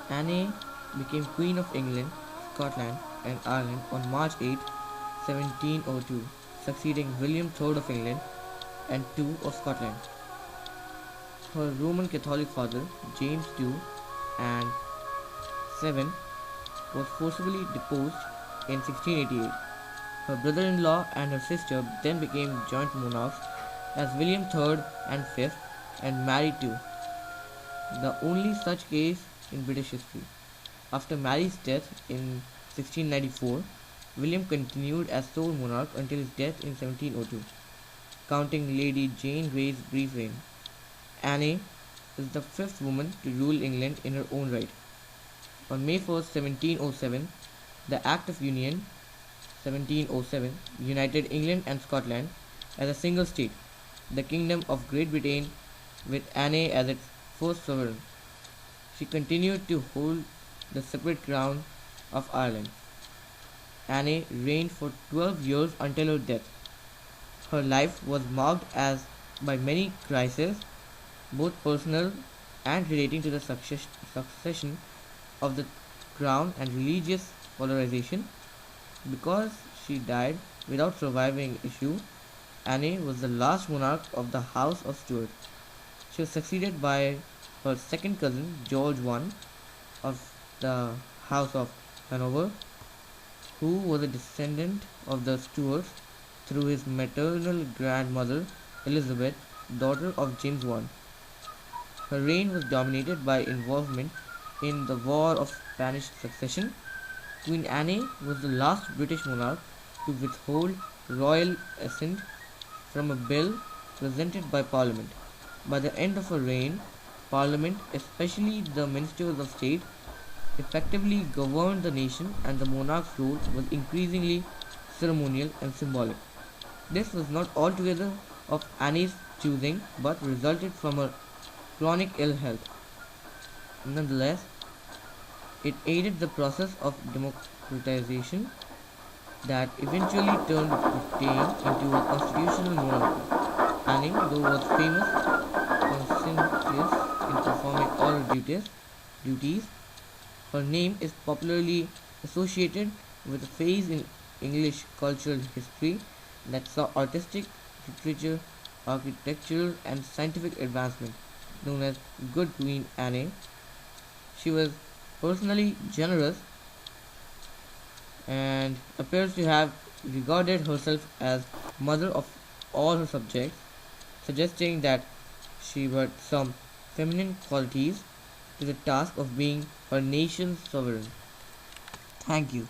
Anne became Queen of England, Scotland, and Ireland on March 8, 1702, succeeding William III of England and II of Scotland. Her Roman Catholic father, James II and VII, was forcibly deposed in 1688. Her brother-in-law and her sister then became joint monarchs as William III and V and married too, the only such case in British history. After Mary's death in 1694, William continued as sole monarch until his death in 1702, counting Lady Jane Grey's brief reign. Anne is the fifth woman to rule England in her own right. On May 1st, 1707, the Act of Union 1707 united England and Scotland as a single state, the Kingdom of Great Britain, with Anne as its first sovereign. She continued to hold the separate crown of Ireland. Anne reigned for 12 years until her death. Her life was marked as by many crises, both personal and relating to the succession of the crown and religious polarization. Because she died without surviving issue, Anne was the last monarch of the House of Stuart. She was succeeded by her second cousin George I of the House of Hanover, who was a descendant of the Stuarts through his maternal grandmother Elizabeth, daughter of James I. Her reign was dominated by involvement in the War of Spanish Succession. Queen Anne was the last British monarch to withhold royal assent from a bill presented by Parliament. By the end of her reign, Parliament, especially the Ministers of State, effectively governed the nation and the monarch's role was increasingly ceremonial and symbolic. This was not altogether of Anne's choosing but resulted from her chronic ill health. Nonetheless, it aided the process of democratization that eventually turned Britain into a constitutional monarchy. Anne, though was famous, conscientious in performing all her duties, her name is popularly associated with a phase in English cultural history that saw artistic, literature, architectural, and scientific advancement, known as Good Queen Anne. She was personally generous and appears to have regarded herself as mother of all her subjects, suggesting that she brought some feminine qualities to the task of being her nation's sovereign. Thank you.